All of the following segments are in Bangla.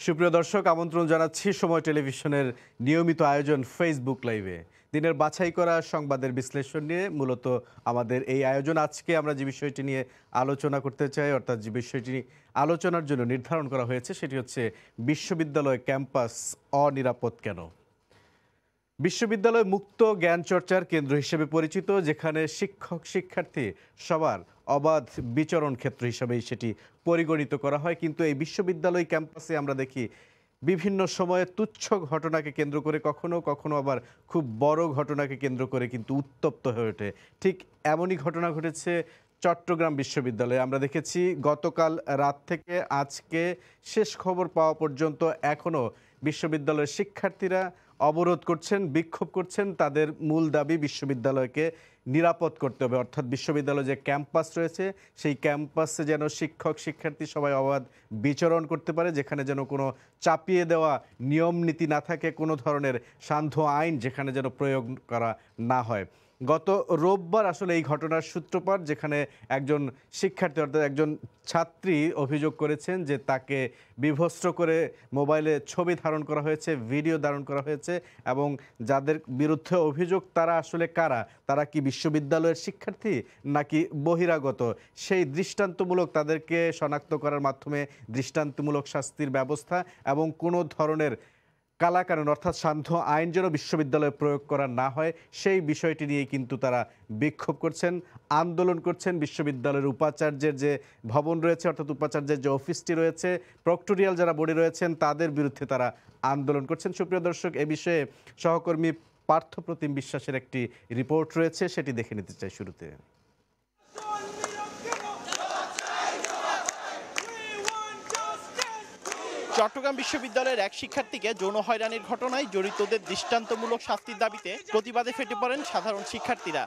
সুপ্রিয় দর্শক, আমন্ত্রণ জানাচ্ছি সময় টেলিভিশনের নিয়মিত আয়োজন ফেসবুক লাইভে। দিনের বাছাই করা সংবাদের বিশ্লেষণ নিয়ে মূলত আমাদের এই আয়োজন। আজকে আমরা যে বিষয়টি নিয়ে আলোচনা করতে চাই, অর্থাৎ যে বিষয়টি আলোচনার জন্য নির্ধারণ করা হয়েছে, সেটি হচ্ছে বিশ্ববিদ্যালয় ক্যাম্পাস অনিরাপদ কেন। বিশ্ববিদ্যালয় মুক্ত জ্ঞান চর্চার কেন্দ্র হিসেবে পরিচিত, যেখানে শিক্ষক শিক্ষার্থী সবার অবাধ বিচরণ ক্ষেত্র হিসেবেই সেটি পরিগণিত করা হয়। কিন্তু এই বিশ্ববিদ্যালয় ক্যাম্পাসে আমরা দেখি বিভিন্ন সময়ে তুচ্ছ ঘটনাকে কেন্দ্র করে, কখনো কখনো আবার খুব বড় ঘটনাকে কেন্দ্র করে কিন্তু উত্তপ্ত হয়ে ওঠে। ঠিক এমনই ঘটনা ঘটেছে চট্টগ্রাম বিশ্ববিদ্যালয়ে। আমরা দেখেছি গতকাল রাত থেকে আজকে শেষ খবর পাওয়া পর্যন্ত এখনও বিশ্ববিদ্যালয়ের শিক্ষার্থীরা অবরোধ করছেন, বিক্ষোভ করছেন। তাদের মূল দাবি বিশ্ববিদ্যালয়কে নিরাপদ করতে হবে, অর্থাৎ বিশ্ববিদ্যালয়ে যে ক্যাম্পাস রয়েছে সেই ক্যাম্পাসে যেন শিক্ষক শিক্ষার্থী সবাই অবাধ বিচরণ করতে পারে, যেখানে যেন কোনো চাপিয়ে দেওয়া নিয়ম নীতি না থাকে, কোনো ধরনের সান্ধ্য আইন যেখানে যেন প্রয়োগ করা না হয়। গত রোববার আসলে এই ঘটনার সূত্রপাত, যেখানে একজন শিক্ষার্থী অর্থাৎ একজন ছাত্রী অভিযোগ করেছেন যে তাকে বিভস্ত্র করে মোবাইলে ছবি ধারণ করা হয়েছে, ভিডিও ধারণ করা হয়েছে, এবং যাদের বিরুদ্ধে অভিযোগ তারা আসলে কারা, তারা কি বিশ্ববিদ্যালয়ের শিক্ষার্থী নাকি বহিরাগত, সেই দৃষ্টান্তমূলক তাদেরকে শনাক্ত করার মাধ্যমে দৃষ্টান্তমূলক শাস্তির ব্যবস্থা এবং কোনো ধরনের কালাকানুন অর্থাৎ সান্ধ্য আইন যেন বিশ্ববিদ্যালয়ে প্রয়োগ করা না হয়, সেই বিষয়টি নিয়েই কিন্তু তারা বিক্ষোভ করছেন, আন্দোলন করছেন। বিশ্ববিদ্যালয়ের উপাচার্যের যে ভবন রয়েছে, অর্থাৎ উপাচার্যের যে অফিসটি রয়েছে, প্রক্টোরিয়াল যারা বডি রয়েছেন, তাদের বিরুদ্ধে তারা আন্দোলন করছেন। সুপ্রিয় দর্শক, এ বিষয়ে সহকর্মী পার্থপ্রতিম বিশ্বাসের একটি রিপোর্ট রয়েছে, সেটি দেখে নিতে চাই শুরুতে। চট্টগ্রাম বিশ্ববিদ্যালয়ের এক শিক্ষার্থীকে যৌন হয়রানির ঘটনায় জড়িতদের দৃষ্টান্তমূলক শাস্তির দাবিতে প্রতিবাদে ফেটে পড়েন সাধারণ শিক্ষার্থীরা।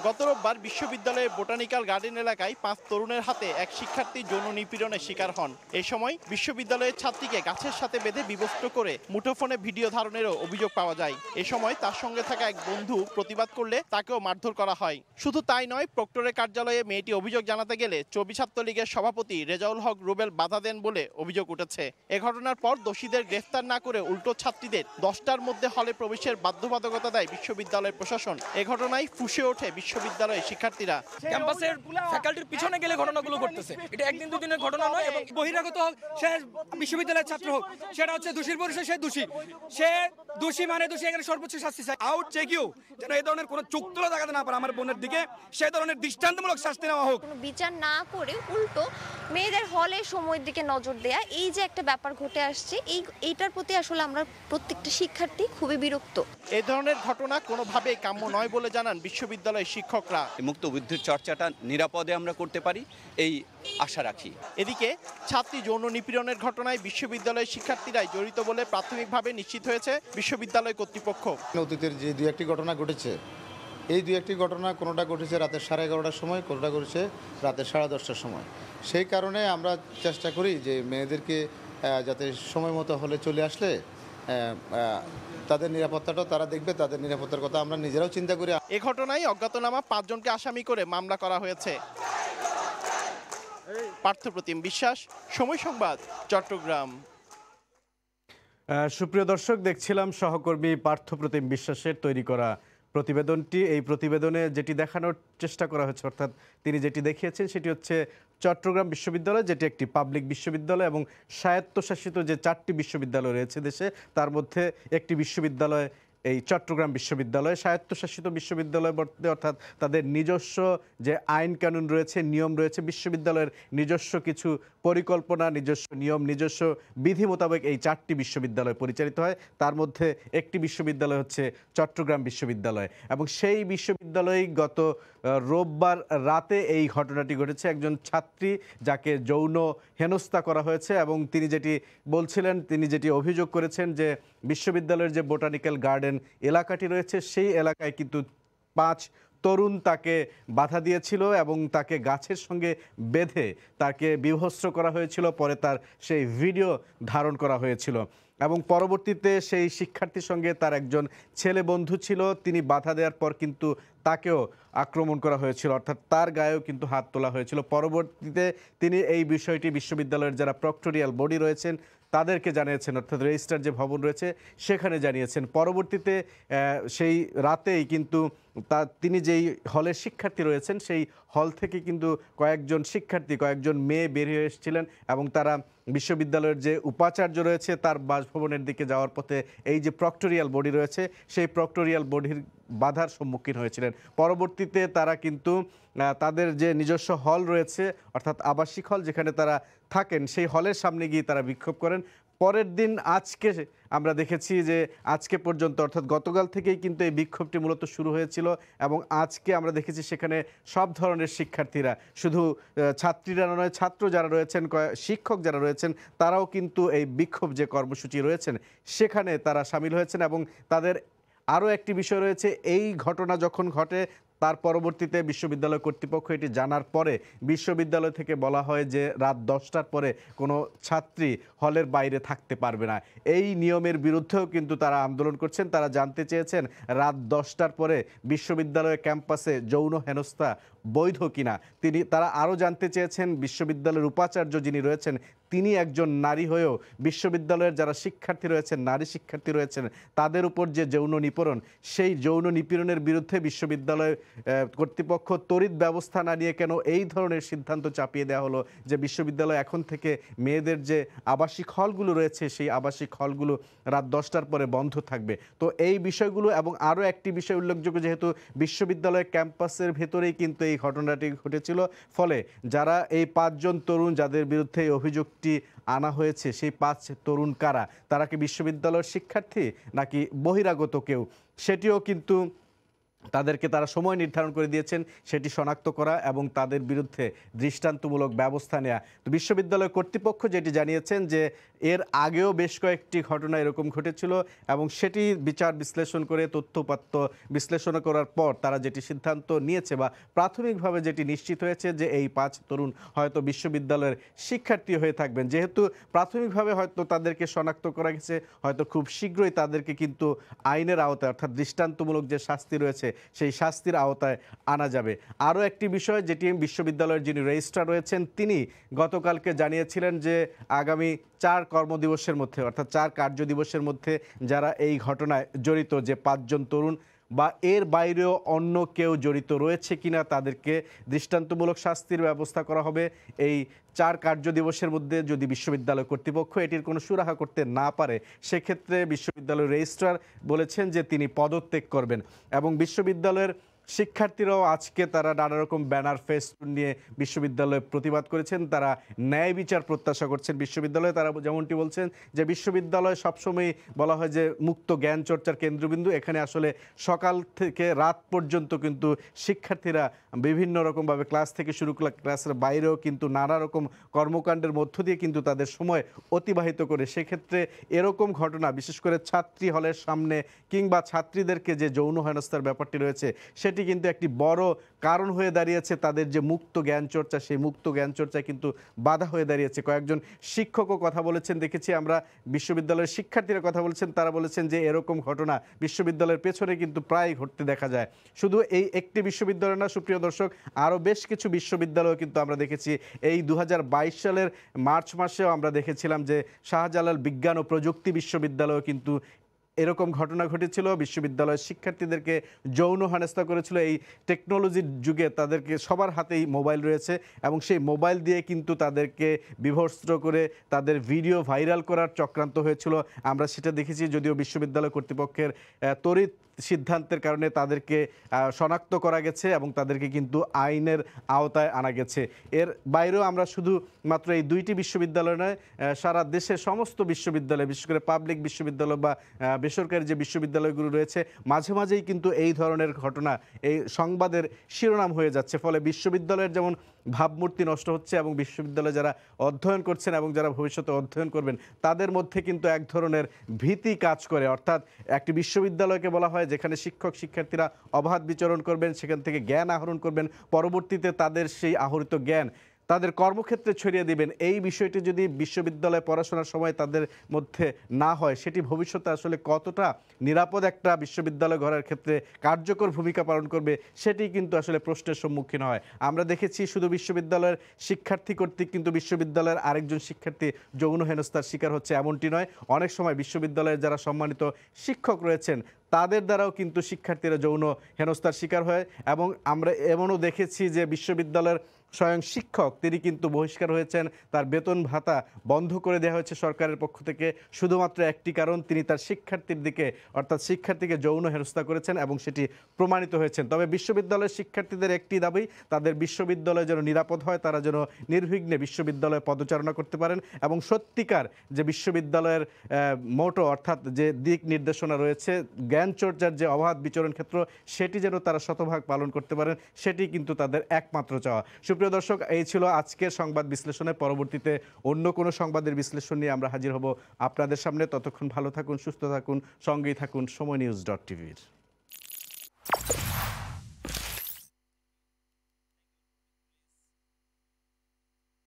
গত রোববার বিশ্ববিদ্যালয়ের বোটানিক্যাল গার্ডেন এলাকায় 5 তরুণের হাতে এক শিক্ষার্থী যৌন নিপীড়নের শিকার হন। এই সময় বিশ্ববিদ্যালয়ের ছাত্রীকে গাছের সাথে বেঁধে বিভক্ত করে মুঠোফোনে ভিডিও ধারণেরও অভিযোগ পাওয়া যায়। এ সময় তার সঙ্গে থাকা এক বন্ধু প্রতিবাদ করলে তাকেও মারধর করা হয়। শুধু তাই নয়, প্রক্টরের কার্যালয়ে মেয়েটি অভিযোগ জানাতে গেলে চবি ছাত্রলীগের সভাপতি রেজাউল হক রুবেল বাধা দেন বলে অভিযোগ উঠেছে। এ ঘটনার পর দোষীদের গ্রেফতার না করে উল্টো ছাত্রীদের 10টার মধ্যে হলে প্রবেশের বাধ্যবাধকতা দেয় বিশ্ববিদ্যালয়ের প্রশাসন। এ ঘটনায় ফুঁসে ওঠে বিশ্ববিদ্যালয়ের শিক্ষার্থীরা। ক্যাম্পাসের ফ্যাকাল্টির পিছনে গেলে ঘটনাগুলো ঘটতেছে, এটা একদিন দুদিনের ঘটনা নয়। এবং বহিরাগত হোক, সে বিশ্ববিদ্যালয়ের ছাত্র হোক, সেটা হচ্ছে দোষীর পরিচয়, সে দোষী মানে দোষী, এখানে সর্বোচ্চ শাস্তি চাই। আউট চেক ইউ, যেন এই ধরনের কোনো চোখ তুলে দেখাতে না পারে আমার বোনের দিকে, সেই ধরনের দৃষ্টান্তমূলক শাস্তি নেওয়া হোক। কোনো বিচার না করে উল্টো মেয়েদের হলে সময়ের দিকে নজর দেয়া, এই যে একটা ব্যাপার ঘটে আসছে, এইটার প্রতি আসলে আমরা প্রত্যেকটা শিক্ষার্থী খুবই বিরক্ত। এই ধরনের ঘটনা কোনোভাবেই কাম্য নয় বলে জানান বিশ্ববিদ্যালয়ের শিক্ষকরা। মুক্ত বুদ্ধির চর্চাটা নিরাপদে আমরা করতে পারি এই আশা রাখি। এদিকে ছাত্রী যৌন নিপীড়নের ঘটনায় বিশ্ববিদ্যালয়ের শিক্ষার্থীরাই জড়িত বলে প্রাথমিকভাবে নিশ্চিত হয়েছে বিশ্ববিদ্যালয় কর্তৃপক্ষ। অতীতের যে 2-1টি ঘটনা ঘটেছে, এই 2-1টি ঘটনা কোনোটা ঘটেছে রাতের 11:30টার সময়, কোনোটা ঘটেছে রাতের 10:30টার সময়। সেই কারণে আমরা চেষ্টা করি যে মেয়েদেরকে যাতে সময় মতো হলে চলে আসলে তাদের নিরাপত্তাটাও তারা দেখবে, তাদের নিরাপত্তার কথা আমরা নিজেরাও চিন্তা করি। এ ঘটনায় অজ্ঞাতনামা 5 জনকে আসামি করে মামলা করা হয়েছে। পার্থপ্রতিম বিশ্বাস, সময় সংবাদ, চট্টগ্রাম। সুপ্রিয় দর্শক, দেখছিলাম সহকর্মী পার্থপ্রতিম বিশ্বাসের তৈরি করা প্রতিবেদনটি। এই প্রতিবেদনে যেটি দেখানোর চেষ্টা করা হয়েছে, অর্থাৎ তিনি যেটি দেখিয়েছেন, সেটি হচ্ছে চট্টগ্রাম বিশ্ববিদ্যালয়, যেটি একটি পাবলিক বিশ্ববিদ্যালয় এবং স্বায়ত্তশাসিত যে 4টি বিশ্ববিদ্যালয় রয়েছে দেশে, তার মধ্যে একটি বিশ্ববিদ্যালয় এই চট্টগ্রাম বিশ্ববিদ্যালয়। স্বায়ত্তশাসিত বিশ্ববিদ্যালয় বলতে অর্থাৎ তাদের নিজস্ব যে আইন কানুন রয়েছে, নিয়ম রয়েছে, বিশ্ববিদ্যালয়ের নিজস্ব কিছু পরিকল্পনা, নিজস্ব নিয়ম, নিজস্ব বিধি মোতাবেক এই 4টি বিশ্ববিদ্যালয় পরিচালিত হয়। তার মধ্যে একটি বিশ্ববিদ্যালয় হচ্ছে চট্টগ্রাম বিশ্ববিদ্যালয়, এবং সেই বিশ্ববিদ্যালয়ে গত রোববার রাতে এই ঘটনাটি ঘটেছে। একজন ছাত্রী যাকে যৌন হেনস্থা করা হয়েছে, এবং তিনি যেটি বলছিলেন, তিনি যেটি অভিযোগ করেছেন যে বিশ্ববিদ্যালয়ের যে বোটানিক্যাল গার্ডেন এলাকাটি রয়েছে, সেই এলাকায় কিন্তু 5 তরুণ তাকে বাধা দিয়েছিল এবং তাকে গাছের সঙ্গে বেঁধে তাকে বিভস্ত্র করা হয়েছিল। পরে তার সেই ভিডিও ধারণ করা হয়েছিল, এবং পরবর্তীতে সেই শিক্ষার্থীর সঙ্গে তার একজন ছেলে বন্ধু ছিল, তিনি বাধা দেওয়ার পর কিন্তু তাকেও আক্রমণ করা হয়েছিল, অর্থাৎ তার গায়েও কিন্তু হাত তোলা হয়েছিল। পরবর্তীতে তিনি এই বিষয়টি বিশ্ববিদ্যালয়ের যারা প্রক্টোরিয়াল বডি রয়েছেন তাদেরকে জানিয়েছেন, অর্থাৎ রেজিস্ট্রার যে ভবন রয়েছে সেখানে জানিয়েছেন। পরবর্তীতে সেই রাতেই কিন্তু তিনি যেই হলের শিক্ষার্থী রয়েছেন সেই হল থেকে কিন্তু কয়েকজন মেয়ে বেরিয়ে এসেছিলেন এবং তারা বিশ্ববিদ্যালয়ের যে উপাচার্য রয়েছে তার বাসভবনের দিকে যাওয়ার পথে এই যে প্রক্টোরিয়াল বডি রয়েছে সেই প্রক্টোরিয়াল বডির বাধার সম্মুখীন হয়েছিলেন। পরবর্তীতে তারা কিন্তু তাদের যে নিজস্ব হল রয়েছে, অর্থাৎ আবাসিক হল যেখানে তারা থাকেন, সেই হলের সামনে গিয়ে তারা বিক্ষোভ করেন। পরের দিন আজকে আমরা দেখেছি যে আজকে পর্যন্ত, অর্থাৎ গতকাল থেকেই কিন্তু এই বিক্ষোভটি মূলত শুরু হয়েছিল এবং আজকে আমরা দেখেছি সেখানে সব ধরনের শিক্ষার্থীরা, শুধু ছাত্রীরা নয়, ছাত্র যারা রয়েছেন, শিক্ষক যারা রয়েছেন তারাও কিন্তু এই বিক্ষোভ যে কর্মসূচি রয়েছেন সেখানে তারা সামিল হয়েছেন। এবং তাদের আরও একটি বিষয় রয়েছে, এই ঘটনা যখন ঘটে তার পরবর্তীতে বিশ্ববিদ্যালয় কর্তৃপক্ষ এটি জানার পরে বিশ্ববিদ্যালয় থেকে বলা হয় যে রাত 10টার পরে কোনো ছাত্রী হলের বাইরে থাকতে পারবে না। এই নিয়মের বিরুদ্ধেও কিন্তু তারা আন্দোলন করছেন। তারা জানতে চেয়েছেন রাত 10টার পরে বিশ্ববিদ্যালয় ক্যাম্পাসে যৌন হেনস্থা বৈধ কিনা। তারা আরও জানতে চেয়েছেন বিশ্ববিদ্যালয়ের উপাচার্য যিনি রয়েছেন তিনি একজন নারী হয়েও বিশ্ববিদ্যালয়ের যারা শিক্ষার্থী রয়েছেন, নারী শিক্ষার্থী রয়েছেন, তাদের উপর যে যৌন নিপীড়ন, সেই যৌন নিপীড়নের বিরুদ্ধে বিশ্ববিদ্যালয় কর্তৃপক্ষ তড়িৎ ব্যবস্থা না নিয়ে কেন এই ধরনের সিদ্ধান্ত চাপিয়ে দেওয়া হলো যে বিশ্ববিদ্যালয় এখন থেকে মেয়েদের যে আবাসিক হলগুলো রয়েছে সেই আবাসিক হলগুলো রাত 10টার পরে বন্ধ থাকবে। তো এই বিষয়গুলো এবং আরও একটি বিষয় উল্লেখযোগ্য, যেহেতু বিশ্ববিদ্যালয় ক্যাম্পাসের ভেতরেই কিন্তু এই ঘটনাটি ঘটেছিল, ফলে যারা এই 5 জন তরুণ যাদের বিরুদ্ধে এই অভিযোগটি আনা হয়েছে সেই 5 তরুণ কারা, তারা কি বিশ্ববিদ্যালয়ের শিক্ষার্থী নাকি বহিরাগত কেউ, সেটিও কিন্তু তাদেরকে তারা সময় নির্ধারণ করে দিয়েছেন সেটি শনাক্ত করা এবং তাদের বিরুদ্ধে দৃষ্টান্তমূলক ব্যবস্থা নেওয়া। তো বিশ্ববিদ্যালয় কর্তৃপক্ষ যেটি জানিয়েছেন যে এর আগেও বেশ কয়েকটি ঘটনা এরকম ঘটেছিল এবং সেটি বিচার বিশ্লেষণ করে তথ্যপাত্য বিশ্লেষণ করার পর তারা যেটি সিদ্ধান্ত নিয়েছে বা প্রাথমিকভাবে যেটি নিশ্চিত হয়েছে যে এই 5 তরুণ হয়তো বিশ্ববিদ্যালয়ের শিক্ষার্থী হয়ে থাকবেন। যেহেতু প্রাথমিকভাবে হয়তো তাদেরকে শনাক্ত করা গেছে, হয়তো খুব শীঘ্রই তাদেরকে কিন্তু আইনের আওতায়, অর্থাৎ দৃষ্টান্তমূলক যে শাস্তি রয়েছে সেই শাস্তির আওতায় আনা যাবে। আরও একটি বিষয় যেটি বিশ্ববিদ্যালয়ের যিনি রেজিস্ট্রার রয়েছেন তিনি গতকালকে জানিয়েছিলেন যে আগামী 4 কর্মদিবসের মধ্যে, অর্থাৎ 4 কার্য দিবসের মধ্যে যারা এই ঘটনায় জড়িত, যে 5 জন তরুণ বা এর বাইরেও অন্য কেউ জড়িত রয়েছে কিনা তাদেরকে দৃষ্টান্তমূলক শাস্তির ব্যবস্থা করা হবে। এই 4 কার্য দিবসের মধ্যে যদি বিশ্ববিদ্যালয় কর্তৃপক্ষ এটির কোনো সুরাহা করতে না পারে সেক্ষেত্রে বিশ্ববিদ্যালয়ের রেজিস্ট্রার বলেছেন যে তিনি পদত্যাগ করবেন। এবং বিশ্ববিদ্যালয়ের শিক্ষার্থীরাও আজকে তারা নানা রকম ব্যানার ফেস্টুন নিয়ে বিশ্ববিদ্যালয়ে প্রতিবাদ করেছেন। তারা ন্যায় বিচার প্রত্যাশা করছেন বিশ্ববিদ্যালয়ে। তারা যেমনটি বলছেন যে বিশ্ববিদ্যালয় সবসময় বলা হয় যে মুক্ত জ্ঞান চর্চার কেন্দ্রবিন্দু, এখানে আসলে সকাল থেকে রাত পর্যন্ত কিন্তু শিক্ষার্থীরা বিভিন্ন রকমভাবে ক্লাস থেকে শুরু করে ক্লাসের বাইরেও কিন্তু নানা রকম কর্মকাণ্ডের মধ্য দিয়ে কিন্তু তাদের সময় অতিবাহিত করে। সেক্ষেত্রে এরকম ঘটনা বিশেষ করে ছাত্রী হলের সামনে কিংবা ছাত্রীদেরকে যে যৌন হেনস্থার ব্যাপারটি রয়েছে সেটি কিন্তু একটি বড় কারণ হয়ে দাঁড়িয়েছে তাদের যে মুক্ত জ্ঞান চর্চা, সেই মুক্ত জ্ঞান চর্চায় কিন্তু বাধা হয়ে দাঁড়িয়েছে। কয়েকজন শিক্ষকও কথা বলেছেন, দেখেছি আমরা, বিশ্ববিদ্যালয়ের শিক্ষার্থীরা কথা বলেছেন, তারা বলেছেন যে এরকম ঘটনা বিশ্ববিদ্যালয়ের পেছনে কিন্তু প্রায় ঘটতে দেখা যায়। শুধু এই একটি বিশ্ববিদ্যালয় না সুপ্রিয় দর্শক, আরও বেশ কিছু বিশ্ববিদ্যালয় কিন্তু আমরা দেখেছি। এই 2022 সালের মার্চ মাসেও আমরা দেখেছিলাম যে শাহজালাল বিজ্ঞান ও প্রযুক্তি বিশ্ববিদ্যালয় কিন্তু এরকম ঘটনা ঘটেছিল। বিশ্ববিদ্যালয়ের শিক্ষার্থীদেরকে যৌন হেনস্থা করেছিল। এই টেকনোলজির যুগে তাদেরকে সবার হাতেই মোবাইল রয়েছে এবং সেই মোবাইল দিয়ে কিন্তু তাদেরকে বিভস্ত্র করে তাদের ভিডিও ভাইরাল করার চক্রান্ত হয়েছিল। আমরা সেটা দেখেছি, যদিও বিশ্ববিদ্যালয় কর্তৃপক্ষের তড়িৎ সিদ্ধান্তের কারণে তাদেরকে শনাক্ত করা গেছে এবং তাদেরকে কিন্তু আইনের আওতায় আনা গেছে। এর বাইরেও আমরা শুধু মাত্র এই 2টি বিশ্ববিদ্যালয় নয়, সারা দেশের সমস্ত বিশ্ববিদ্যালয়, বিশেষ করে পাবলিক বিশ্ববিদ্যালয় বা বেসরকারি যে বিশ্ববিদ্যালয়গুলো রয়েছে, মাঝে মাঝেই কিন্তু এই ধরনের ঘটনা এই সংবাদের শিরোনাম হয়ে যাচ্ছে। ফলে বিশ্ববিদ্যালয়ের যেমন ভাবমূর্তি নষ্ট হচ্ছে এবং বিশ্ববিদ্যালয়ে যারা অধ্যয়ন করছেন এবং যারা ভবিষ্যতে অধ্যয়ন করবেন তাদের মধ্যে কিন্তু এক ধরনের ভীতি কাজ করে। অর্থাৎ একটি বিশ্ববিদ্যালয়কে বলা হয় যেখানে শিক্ষক শিক্ষার্থীরা অবাধ বিচরণ করবেন, সেখান থেকে জ্ঞান আহরণ করবেন, পরবর্তীতে তাদের সেই আহরিত জ্ঞান তাদের কর্মক্ষেত্রে ছড়িয়ে দিবেন, এই বিষয়টি যদি বিশ্ববিদ্যালয়ে পড়াশোনার সময় তাদের মধ্যে না হয়, সেটি ভবিষ্যতে আসলে কতটা নিরাপদ একটা বিশ্ববিদ্যালয় গড়ার ক্ষেত্রে কার্যকর ভূমিকা পালন করবে, সেটি কিন্তু আসলে প্রশ্নের সম্মুখীন হয়। আমরা দেখেছি শুধু বিশ্ববিদ্যালয়ের শিক্ষার্থী কর্তৃক কিন্তু বিশ্ববিদ্যালয়ের আরেকজন শিক্ষার্থী যৌন হেনস্থার শিকার হচ্ছে এমনটি নয়। অনেক সময় বিশ্ববিদ্যালয়ের যারা সম্মানিত শিক্ষক রয়েছেন তাদের দ্বারাও কিন্তু শিক্ষার্থীরা যৌন হেনস্থার শিকার হয়, এবং আমরা এমনও দেখেছি যে বিশ্ববিদ্যালয়ের স্বয়ং শিক্ষক তিনি কিন্তু বহিষ্কার হয়েছেন, তার বেতন ভাতা বন্ধ করে দেওয়া হয়েছে সরকারের পক্ষ থেকে, শুধুমাত্র একটি কারণ, তিনি তার শিক্ষার্থীর দিকে অর্থাৎ শিক্ষার্থীকে যৌন হেনস্থা করেছেন এবং সেটি প্রমাণিত হয়েছেন। তবে বিশ্ববিদ্যালয়ের শিক্ষার্থীদের একটি দাবি, তাদের বিশ্ববিদ্যালয় যেন নিরাপদ হয়, তারা যেন নির্বিঘ্নে বিশ্ববিদ্যালয়ে পদচারণা করতে পারেন এবং সত্যিকার যে বিশ্ববিদ্যালয়ের মোটো অর্থাৎ যে দিক নির্দেশনা রয়েছে, জ্ঞানচর্চার যে অবাধ বিচরণ ক্ষেত্র, সেটি যেন তারা শতভাগ পালন করতে পারেন, সেটি কিন্তু তাদের একমাত্র চাওয়া। সুপ্রিয় দর্শক, এই ছিল আজকের সংবাদ বিশ্লেষণে। পরবর্তীতে অন্য কোনো সংবাদের বিশ্লেষণ নিয়ে আমরা হাজির হব আপনাদের সামনে। ততক্ষণ ভালো থাকুন, সুস্থ থাকুন, সঙ্গেই থাকুন সময় নিউজ.টিভির।